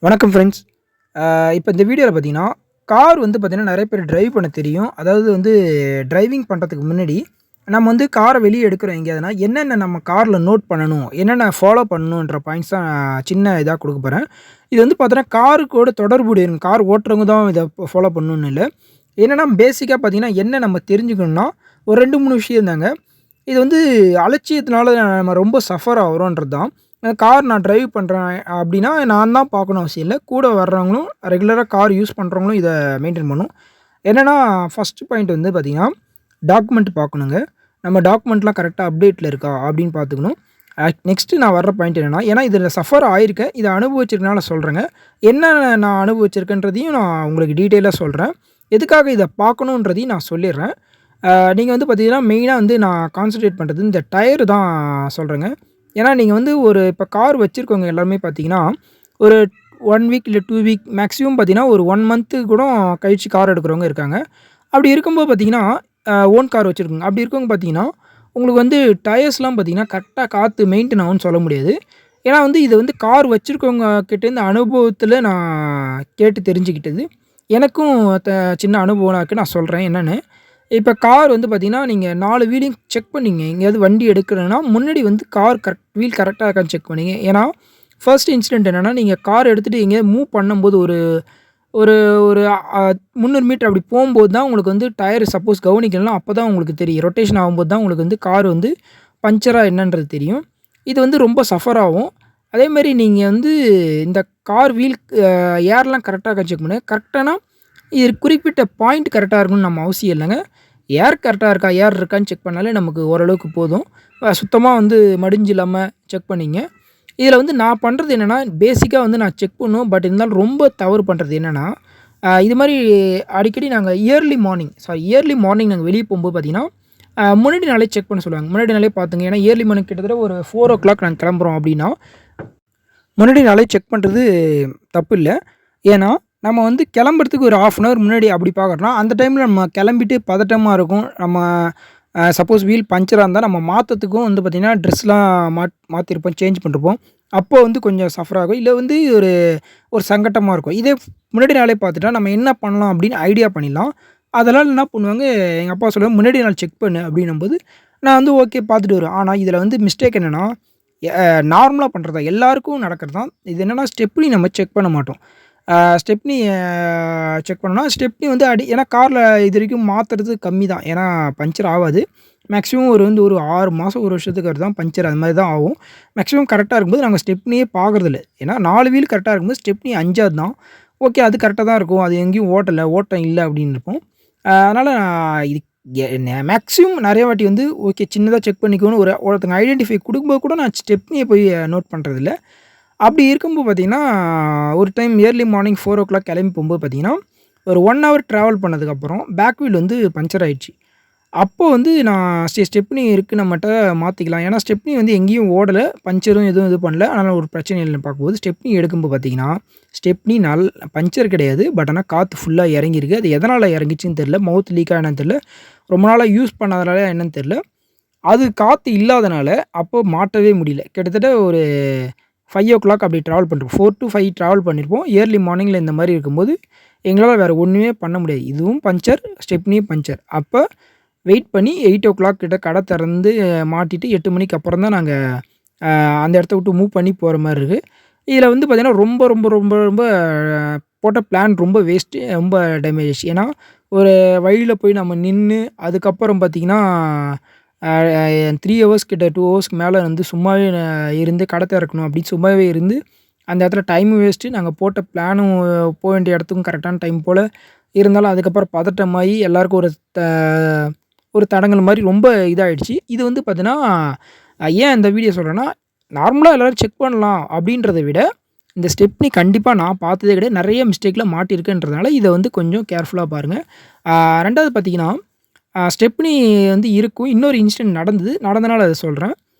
வணக்கம் ஃப்ரெண்ட்ஸ். இப்போ இந்த வீடியோவில் பார்த்தீங்கன்னா, கார் வந்து பார்த்தீங்கன்னா நெறைய பேர் டிரைவ் பண்ண தெரியும். அதாவது வந்து டிரைவிங் பண்ணுறதுக்கு முன்னாடி, நம்ம வந்து கார வெளிய எடுக்கிறோம் எங்கேயாதுன்னா, என்னென்ன நம்ம கார்ல நோட் பண்ணணும், என்னென்ன ஃபாலோ பண்ணணுன்ற பாயிண்ட்ஸ் தான் சின்ன இதா குடுக்க போறேன். இது வந்து பார்த்தீங்கன்னா, காருக்கூட தொடர்புடையது. கார் ஓட்டுறவங்க தான் இத ஃபாலோ பண்ணணும்னு இல்ல. என்னன்னா பேசிக்கா பார்த்தீங்கன்னா, என்ன நம்ம தெரிஞ்சுக்கணும்னா, ஒரு 2, 3 விஷயம் தாங்க. இது வந்து அலட்சியத்தினால நம்ம ரொம்ப சஃபர் ஆகுறோன்றது தான். கார் நான் டிரைவ் பண்றேன் அப்டின்னா, நான் தான் பார்க்கணும் அவசியம் இல்ல. கூட வர்றவங்களும் ரெகுலரா கார் யூஸ் பண்றவங்களும் இத மெயின்டெயின் பண்ணணும். என்னன்னா, ஃபர்ஸ்ட் பாயிண்ட் வந்து பார்த்தீங்கன்னா, டாக்குமெண்ட் பார்க்கணுங்க. நம்ம டாக்குமெண்ட்லாம் கரெக்ட்டா அப்டேட்ல இருக்கா அப்டின்னு பார்த்துக்கணும். நெக்ஸ்ட்டு நான் வர்ற பாயிண்ட் என்னன்னா, ஏன்னா இதில சஃபர் ஆயிருக்கேன். இத அனுபவிச்சிருக்கனால சொல்றேங்க. என்ன நான் அனுபவிச்சிருக்கேன்றதையும் நான் உங்களுக்கு டீட்டெயிலா சொல்றேன். எதுக்காக இத பார்க்கணுன்றதையும் நான் சொல்லிர்றேன். நீங்க வந்து பார்த்தீங்கன்னா, மெயினா வந்து நான் கான்சன்ட்ரேட் பண்றது இந்த டயர் தான் சொல்றேங்க. ஏன்னா, நீங்க வந்து ஒரு இப்ப கார் வச்சிருக்கவங்க எல்லாருமே பார்த்தீங்கன்னா, ஒரு 1 வீக் இல்ல 2 வீக் மேக்ஸிமம் பார்த்தீங்கன்னா, ஒரு 1 மந்த்து கூட கழிச்சு கார் எடுக்கிறவங்க இருக்காங்க. அப்படி இருக்கும்போது பார்த்தீங்கன்னா, ஓன் கார் வச்சிருக்கவங்க. அப்படி இருக்கவங்க பார்த்தீங்கன்னா, உங்களுக்கு வந்து டயர்ஸ்லாம் பார்த்தீங்கன்னா, கரெக்ட்டா காத்து மெயின்டெயின் ஆகும்னு சொல்ல முடியாது. ஏன்னா வந்து இது வந்து கார் வச்சிருக்கவங்க கிட்டேருந்து அனுபவத்தில நான் கேட்டு தெரிஞ்சுக்கிட்டது. எனக்கும் த சின்ன அனுபவம்லாம் இருக்கு. நான் சொல்றேன் என்னன்னு. இப்ப கார் வந்து பார்த்தீங்கன்னா, நீங்க 4 வீலையும் செக் பண்ணீங்க. எங்கேயாவது வண்டி எடுக்கிறேன்னா, முன்னாடி வந்து கார் வீல் கரெக்ட்டா இருக்கான்னு செக் பண்ணீங்க. ஏன்னா, ஃபர்ஸ்ட் இன்சிடென்ட் என்னன்னா, நீங்க கார் எடுத்துட்டு எங்கேயாவது மூவ் பண்ணும்போது ஒரு ஒரு ஒரு 300 மீட்டர் அப்படி போம்போது தான் உங்களுக்கு வந்து டயர் சப்போஸ் கவனிக்கலனா, அப்ப தான் உங்களுக்கு தெரியும். ரொட்டேஷன் ஆகும்போது தான் உங்களுக்கு வந்து கார் வந்து பஞ்சரா என்னன்றது தெரியும். இது வந்து ரொம்ப சஃபர் ஆகும். அதேமாரி நீங்க வந்து இந்த கார் வீல் ஏர்லாம் கரெக்ட்டா இருக்கான்னு செக் பண்ணுங்க. கரெக்ட்டானா இது குறிப்பிட்ட பாயிண்ட் கரெக்ட்டா இருக்கணும்னு நம்ம அவசியம் இல்லங்க. ஏர் கரெக்ட்டா இருக்கா, ஏர் இருக்கான்னு செக் பண்ணாலே நமக்கு ஓரளவுக்கு போதும். சுத்தமா வந்து மடிஞ்சு இல்லாம செக் பண்ணீங்க. இதில வந்து நான் பண்றது என்னன்னா, பேசிக்கா வந்து நான் செக் பண்ணுவேன். பட் இருந்தாலும் ரொம்ப தவறு பண்றது என்னன்னா, இது மாரி அடிக்கடி நாங்க இயர்லி மார்னிங் நாங்க வெளிய போம்போது பார்த்தீங்கன்னா, முன்னாடி நாளே செக் பண்ண சொல்லுவாங்க. முன்னாடி நாளே பார்த்துங்க. ஏன்னா இயர்லி மார்னிங் கிட்டத்தட்ட ஒரு 4:00 நாங்க கிளம்புறோம் அப்டின்னா, முன்னாடி நாளே செக் பண்றது தப்பில்ல. ஏன்னா, நம்ம வந்து கிளம்புறதுக்கு ஒரு 1/2 அன் ஹவர் முன்னாடி அப்படி பார்க்குறோம்னா, அந்த டைம்ல நம்ம கிளம்பிட்டு பதட்டமா இருக்கும். நம்ம சப்போஸ் வீல் பஞ்சரா இருந்தா நம்ம மாத்தத்துக்கும் வந்து பார்த்தீங்கன்னா, ட்ரெஸ்லாம் மாத்திருப்போம், சேஞ்ச் பண்ணிருப்போம். அப்போ வந்து கொஞ்சம் சஃபர் ஆகும். இல்ல வந்து ஒரு ஒரு சங்கட்டமா இருக்கும். இதே முன்னாடி நாளே பார்த்துட்டா, நம்ம என்ன பண்ணலாம் அப்படின்னு ஐடியா பண்ணிடலாம். அதனால என்ன பண்ணுவாங்க, எங்க அப்பா சொல்லுவாங்க, "முன்னாடி நாள் செக் பண்ணு" அப்படின்னும்போது, நான் வந்து ஓகே பார்த்துட்டு வருவேன். ஆனா, இதில வந்து மிஸ்டேக் என்னன்னா, நார்மலா பண்றது தான். எல்லாருக்கும் நடக்கிறது தான். இது என்னன்னா, ஸ்டெப்னி நம்ம செக் பண்ண மாட்டோம். ஸ்டெப்னி செக் பண்ணோம்னா, ஸ்டெப்னி வந்து ஏன்னா கார்ல இதுவரைக்கும் மாத்துறது கம்மி தான். ஏன்னா பஞ்சர் ஆவாது. மேக்ஸிமம் ஒரு 6 மாசம், 1 வருஷத்துக்கு தான் பஞ்சர் அது மாரி தான் ஆகும். மேக்ஸிமம் கரெக்ட்டா இருக்கும்போது நாங்க ஸ்டெப்னியே பார்க்குறதில்ல. ஏன்னா 4 வீல் கரெக்ட்டா இருக்கும்போது ஸ்டெப்னி 5வது தான். ஓகே அது கரெக்ட்டா தான் இருக்கும். அது எங்கேயும் ஓட்டல, ஓட்டம் இல்ல அப்படின்னு இருக்கும். அதனால இது மேக்ஸிமம் நெறைய வாட்டி வந்து ஓகே சின்னதா செக் பண்ணிக்கோன்னு ஒருத்தங்க ஐடென்டிஃபை குடுக்கும்போது கூட நான் ஸ்டெப்னிய போய் நோட் பண்றதில்ல. அப்படி இருக்கும்போது பார்த்தீங்கன்னா, ஒரு டைம் இயர்லி மார்னிங் 4:00 கிளம்பி போம்போது பார்த்தீங்கன்னா, ஒரு 1 ஹவர் டிராவல் பண்ணதுக்கப்புறம் பேக் வீல் வந்து பஞ்சர் ஆயிடுச்சு. அப்போ வந்து நான் ஸ்டெப்னி இருக்கு நம்மட்ட மாத்திக்கலாம். ஏன்னா ஸ்டெப்னி வந்து எங்கேயும் ஓடல. பஞ்சரும் எதுவும் இது பண்ணல. அதனால ஒரு பிரச்சனை இல்லன்னு பார்க்கும்போது, ஸ்டெப்னி எடுக்கும்போது பார்த்தீங்கன்னா, ஸ்டெப்னி பஞ்சர் கிடையாது. பட் ஆனா காத்து ஃபுல்லா இறங்கியிருக்கு. அது எதனால இறங்கிச்சுன்னு தெரியல. மவுத் லீக்கா என்னன்னு தெரியல. ரொம்ப நாளா யூஸ் பண்ணாதனாலயா என்னன்னு தெரியல. அது காத்து இல்லாதனால, அப்போ மாட்டவே முடியல. கிட்டத்தட்ட ஒரு 5:00 அப்படி டிராவல் பண்ணிருப்போம். 4 டூ 5 டிராவல் பண்ணியிருப்போம். இயர்லி மார்னிங்கில இந்த மாரி இருக்கும்போது, எங்களால வேற ஒண்ணுமே பண்ண முடியாது. இதுவும் பஞ்சர், ஸ்டெப்னியும் பஞ்சர். அப்ப வெயிட் பண்ணி 8:00 கிட்ட கடை திறந்து மாட்டிட்டு 8 மணிக்கு அப்புறம் தான் நாங்க அந்த இடத்த விட்டு மூவ் பண்ணி போற மாரி இருக்கு. இதில வந்து பார்த்தீங்கன்னா, ரொம்ப ரொம்ப ரொம்ப ரொம்ப போட்ட பிளான் ரொம்ப வேஸ்ட்டு. ரொம்ப டேமேஜ் ஆயிடுச்சு. ஏன்னா, ஒரு வழியில போய் நம்ம நின்னு, அதுக்கப்புறம் பார்த்தீங்கன்னா, 3 ஹவர்ஸ் கிட்ட 2 ஹவர்ஸ்க்கு மேல வந்து சும்மாவே இருந்து கடை திறக்கணும் அப்படின்னு சும்மாவே இருந்து, அந்த இடத்துல டைமும் வேஸ்ட்டு. நாங்க போட்ட பிளானும் போ வேண்டிய இடத்துக்கும் கரெக்டான டைம் போல. இருந்தாலும் அதுக்கப்புறம் பதட்டமாயி எல்லாருக்கும் ஒரு தடங்கல் மாரி ரொம்ப இதாயிடுச்சு. இது வந்து பார்த்தீங்கன்னா, ஏன் இந்த வீடியோ சொல்றேன்னா, நார்மலா எல்லாரும் செக் பண்ணலாம் அப்படின்றத விட, இந்த ஸ்டெப்னி கண்டிப்பா நான் பார்த்ததே கிடையாது. நெறைய மிஸ்டேக்ல மாட்டியிருக்கேன்றதுனால, இத வந்து கொஞ்சம் கேர்ஃபுல்லா பாருங்க. 2வது பார்த்தீங்கன்னா, ஸ்டெப்னி வந்து இருக்கும். இன்னொரு இன்சிடென்ட் நடந்தது. நடந்தனால அத சொல்றேன்.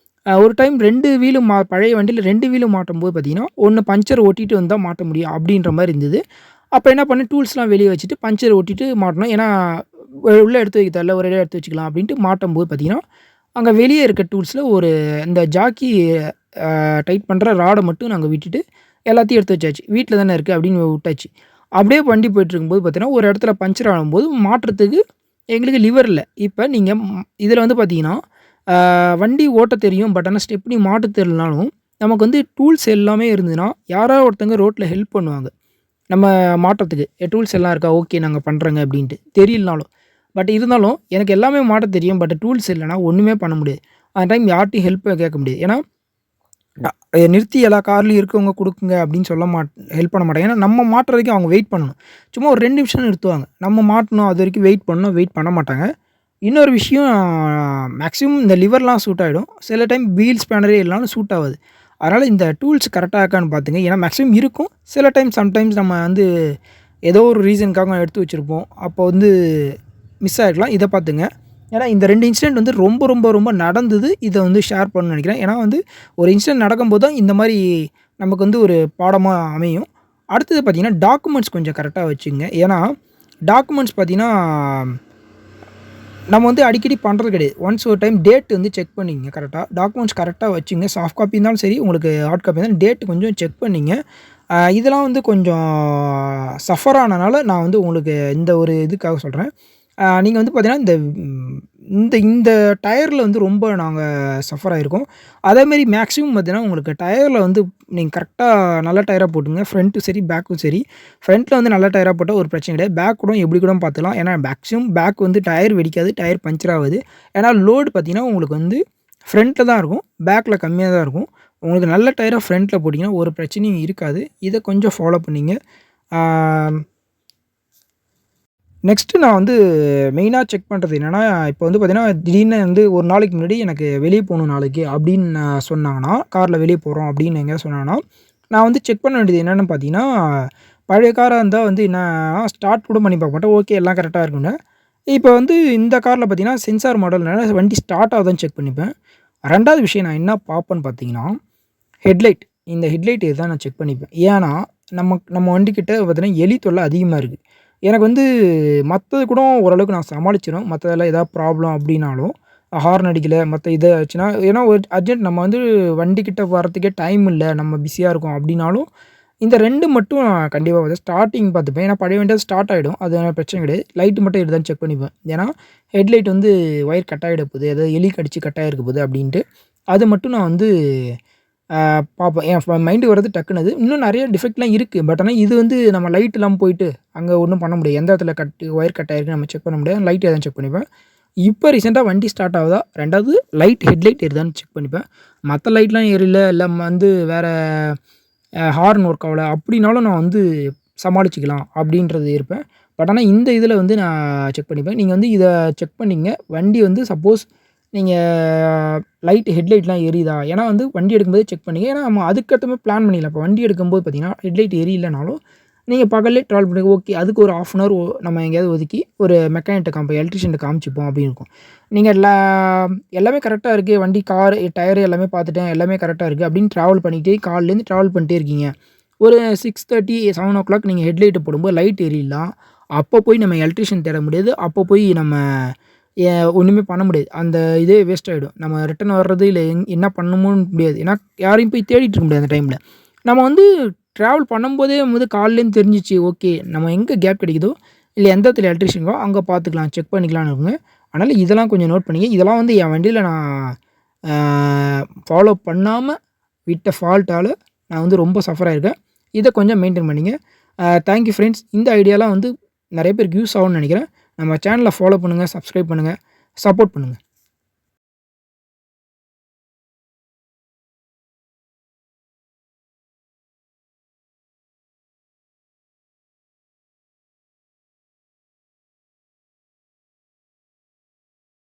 ஒரு டைம் 2 வீலும் பழைய வண்டியில 2 வீலும் மாட்டும்போது பார்த்தீங்கன்னா, 1 பஞ்சர் ஒட்டிட்டு வந்தா மாட்ட முடியும் அப்படின்ற மாரி இருந்தது. அப்ப என்ன பண்ணேன், டூல்ஸ்லாம் வெளிய வச்சுட்டு பஞ்சர் ஒட்டிட்டு மாட்டணும். ஏன்னா, உள்ள எடுத்து வைக்க தேவையில்ல. ஒரேடியா எடுத்து வச்சுக்கலாம் அப்படின்ட்டு மாட்டும்போது பார்த்தீங்கன்னா, அங்க வெளிய இருக்க டூல்ஸ்ல இந்த ஜாக்கி டைட் பண்ற ராட மட்டும் நாங்க விட்டுட்டு, எல்லாத்தையும் எடுத்து வச்சாச்சு. வீட்ல தானே இருக்குது அப்படின்னு விட்டாச்சு. அப்படியே வண்டி போயிட்டுருக்கும்போது பார்த்தீங்கன்னா, ஒரு இடத்துல பஞ்சர் ஆகும்போது மாட்டுறதுக்கு எங்களுக்கு லிவர் இல்ல. இப்ப நீங்க இதில வந்து பார்த்தீங்கன்னா, வண்டி ஓட்டத் தெரியும். பட் ஆனா ஸ்டெப்னி மாட்டத் தெரியலனாலும், நமக்கு வந்து டூல்ஸ் எல்லாமே இருந்ததுன்னா, யாராவது ஒருத்தங்க ரோட்ல ஹெல்ப் பண்ணுவாங்க. நம்ம மாட்டுறதுக்கு. டூல்ஸ் எல்லாம் இருக்கா? ஓகே நாங்க பண்றோங்க அப்படின்ட்டு. தெரியலனாலும். பட் இருந்தாலும் எனக்கு எல்லாமே மாட்டத் தெரியும். பட் டூல்ஸ் இல்லன்னா ஒண்ணுமே பண்ண முடியாது. அந்த டைம் யார்ட்டயும் ஹெல்ப் கேட்க முடியாது. ஏன்னா, நிறுத்தி எல்லா கார்லயும் இருக்கவங்க குடுக்குங்க அப்படின்னு ஹெல்ப் பண்ண மாட்டாங்க. ஏன்னா நம்ம மாட்டுற வரைக்கும் அவங்க வெயிட் பண்ணணும். சும்மா ஒரு 2 நிமிஷம் நிறுத்துவாங்க. நம்ம மாட்டணும் அது வரைக்கும் வெயிட் பண்ணணும். வெயிட் பண்ண மாட்டாங்க. இன்னொரு விஷயம் மேக்ஸிமம் இந்த லிவர்லாம் சூட் ஆயிடும். சில டைம் வீல் ஸ்பேனரே இல்லனாலும் சூட் ஆவாது. அதனால இந்த டூல்ஸ் கரெக்ட்டா இருக்கான்னு பார்த்துங்க. ஏன்னா மேக்ஸிமம் இருக்கும். சில டைம் சம்டைம்ஸ் நம்ம வந்து ஏதோ ஒரு ரீசனுக்காக எடுத்து வச்சிருப்போம். அப்போ வந்து மிஸ் ஆயிருக்கலாம். இத பார்த்துங்க. ஏன்னா இந்த 2 இன்சிடென்ட் வந்து ரொம்ப, ரொம்ப, ரொம்ப நடந்தது. இத வந்து ஷேர் பண்ணணும்னு நெனைக்கிறேன். ஏன்னா வந்து ஒரு இன்சிடென்ட் நடக்கும்போது தான் இந்த மாரி நமக்கு வந்து ஒரு பாடமா அமையும். அடுத்தது பார்த்தீங்கன்னா, டாக்குமெண்ட்ஸ் கொஞ்சம் கரெக்ட்டா வச்சுக்கங்க. ஏன்னா டாக்குமெண்ட்ஸ் பார்த்தீங்கன்னா, நம்ம வந்து அடிக்கடி பண்றது கிடையாது. ஒன்ஸ் ஒரு டைம் டேட் வந்து செக் பண்ணிக்கங்க கரெக்ட்டா. டாக்குமெண்ட்ஸ் கரெக்ட்டா வச்சுங்க. சாஃப்ட் காப்பி இருந்தாலும் சரி, உங்களுக்கு ஹார்ட் காப்பி இருந்தாலும் டேட் கொஞ்சம் செக் பண்ணிங்க. இதெல்லாம் வந்து கொஞ்சம் சஃபர் ஆனனால நான் வந்து உங்களுக்கு இந்த ஒரு இதுக்காக சொல்றேன். நீங்க வந்து பார்த்தீங்கன்னா, இந்த இந்த டயர்ல வந்து ரொம்ப நாங்க சஃபர் ஆயிருக்கோம். அதேமாரி மேக்ஸிமம் பார்த்தீங்கன்னா, உங்களுக்கு டயர்ல வந்து நீங்க கரெக்ட்டா நல்ல டயரா போட்டுங்க. ஃப்ரண்ட்டும் சரி, பேக்கும் சரி. ஃப்ரண்ட்ல வந்து நல்ல டயரா போட்டா ஒரு பிரச்சனை கிடையாது. பேக் கூட எப்படி கூட பார்த்துக்கலாம். ஏன்னா மேக்ஸிமம் பேக் வந்து டயர் வெடிக்காது. டயர் பஞ்சர் ஆவாது. ஏன்னா லோடு பார்த்தீங்கன்னா, உங்களுக்கு வந்து ஃப்ரண்ட்ல தான் இருக்கும். பேக்ல கம்மியா தான் இருக்கும். உங்களுக்கு நல்ல டயரா ஃப்ரண்ட்ல போட்டீங்கன்னா, ஒரு பிரச்சனையும் இருக்காது. இத கொஞ்சம் ஃபாலோ பண்ணீங்க. ஆ நெக்ஸ்ட்டு நான் வந்து மெயினா செக் பண்றது என்னன்னா, இப்போ வந்து பார்த்தீங்கன்னா, திடீர்னு வந்து ஒரு நாளைக்கு முன்னாடி எனக்கு வெளிய போணும் நாளைக்கு அப்படின்னு சொன்னாங்கன்னா, கார்ல வெளிய போறோம் அப்படின்னு எங்கேயாவது சொன்னாங்கன்னா, நான் வந்து செக் பண்ண வேண்டியது என்னன்னு பார்த்தீங்கன்னா, பழைய காரா இருந்தா வந்து என்னன்னா, ஸ்டார்ட் கூட பண்ணி பார்க்க மாட்டேன். ஓகே எல்லாம் கரெக்ட்டா இருக்குன்னு. இப்போ வந்து இந்த கார்ல பார்த்தீங்கன்னா, சென்சார் மாடல்னால வண்டி ஸ்டார்ட் ஆகுதான்னு செக் பண்ணிப்பேன். 2வது விஷயம் நான் என்ன பார்ப்பேன்னு பார்த்தீங்கன்னா, ஹெட்லைட். இந்த ஹெட்லைட் இதுதான் நான் செக் பண்ணிப்பேன். ஏன்னா, நம்ம வண்டிக்கிட்ட பார்த்தீங்கன்னா, எலி தொல்லை அதிகமா இருக்கு. எனக்கு வந்து மத்தது கூட ஓரளவுக்கு நான் சமாளிச்சுருவேன். மத்ததெல்லாம் ஏதாவது ப்ராப்ளம் அப்டின்னாலும், ஹார்ன் அடிக்கல, மத்த இது ஆச்சுன்னா ஏன்னா ஒரு அர்ஜென்ட் நம்ம வந்து வண்டி கிட்ட வரதுக்கே டைம் இல்ல, நம்ம பிஸியா இருக்கோம் அப்டின்னாலும், இந்த 2 மட்டும் நான் கண்டிப்பா வந்து ஸ்டார்ட்டிங் பார்த்துப்பேன். ஏன்னா பழைய வண்டியா ஸ்டார்ட் ஆயிடும். அது பிரச்சனை கிடையாது. லைட் மட்டும் எரியுதான்னு செக் பண்ணிப்பேன். ஏன்னா ஹெட்லைட் வந்து ஒயர் கட் ஆயிட போகுது, ஏதாவது எலி கடிச்சு கட் ஆயிருக்க போகுது அப்டின்ட்டு. அது மட்டும் நான் வந்து பார்ப்பேன். என் மைண்டுக்கு வரது டக்குனு அது. இன்னும் நெறைய டிஃபெக்ட்லாம் இருக்கு. பட் ஆனா இது வந்து நம்ம லைட் இல்லாம போயிட்டு, அங்க ஒண்ணும் பண்ண முடியாது. எந்த இடத்துல ஒயர் கட் ஆயிருக்குன்னு நம்ம செக் பண்ண முடியாது. லைட் எதுன்னு செக் பண்ணிப்பேன். இப்ப ரீசென்ட்டா வண்டி ஸ்டார்ட் ஆகுதா, 2வது ஹெட்லைட் எரியுதான்னு செக் பண்ணிப்பேன். மத்த லைட்லாம் எரியல, இல்ல வந்து வேற ஹார்ன் ஒர்க் ஆவல அப்டின்னாலும் நான் வந்து சமாளிச்சுக்கலாம் அப்டின்றது இருப்பேன். பட் ஆனா இந்த இதில வந்து நான் செக் பண்ணிப்பேன். நீங்க வந்து இத செக் பண்ணீங்க. வண்டி வந்து சப்போஸ் நீங்க ஹெட்லைட்லாம் எரியுதா? ஏன்னா வந்து வண்டி எடுக்கும்போதே செக் பண்ணீங்க. ஏன்னா நம்ம அதுக்கேத்த மாரி பிளான் பண்ணிடலாம். இப்போ வண்டி எடுக்கும்போது பார்த்தீங்கன்னா, ஹெட்லைட் எரியலனாலும், நீங்க பகல்லே ட்ராவல் பண்ணி ஓகே. அதுக்கு ஒரு 1/2 அன் ஹவர் நம்ம எங்கேயாவது ஒதுக்கி ஒரு மெக்கானிக்ட்ட எலக்ட்ரீஷியன்ட்ட காமிச்சுப்போம் அப்படின்னு இருக்கும். நீங்க எல்லாமே கரெக்ட்டா இருக்கு. வண்டி, கார், டயர் எல்லாமே பார்த்துட்டேன். எல்லாமே கரெக்ட்டா இருக்கு அப்படின்னு ட்ராவல் பண்ணிக்கிட்டே காலைலேருந்து ட்ராவல் பண்ணிட்டே இருக்கீங்க. ஒரு 6:30, 7:00 நீங்க ஹெட்லைட்ட போடும்போது லைட் எரியலாம். அப்போ போய் நம்ம எலக்ட்ரீஷியன் தேட முடியாது. அப்போ போய் நம்ம ஒண்ணுமே பண்ண முடியாது. அந்த இதே வேஸ்ட் ஆயிடும். நம்ம ரிட்டர்ன் வர்றது இல்ல என்ன பண்ணணுமோன்னு முடியாது. ஏன்னா யாரையும் போய் தேடிட்டு இருக்க முடியாது அந்த டைம்ல. நம்ம வந்து ட்ராவல் பண்ணும்போதே வந்து காலைலேருந்து தெரிஞ்சுச்சு. ஓகே நம்ம எங்க கேப் கிடைக்குதோ, இல்ல எந்த இடத்துல எலக்ட்ரீஷியன் இருக்கோ அங்க பார்த்துக்கலாம். செக் பண்ணிக்கலாம்னு இருக்குங்க. அதனால இதெல்லாம் கொஞ்சம் நோட் பண்ணிக்க. இதெல்லாம் வந்து என் வண்டியில நான் ஆ ஃபாலோ பண்ணாம விட்ட ஃபால்ட்டால நான் வந்து ரொம்ப சஃபர் ஆயிருக்கேன். இத கொஞ்சம் மெயின்டெயின் பண்ணிங்க. Thank you friends. இந்த ஐடியாலாம் வந்து நெறைய பேருக்கு யூஸ் ஆகும்னு நெனைக்கிறேன். நம்ம சேனல ஃபாலோ பண்ணுங்க, சப்ஸ்கிரைப் பண்ணுங்க, சப்போர்ட் பண்ணுங்க.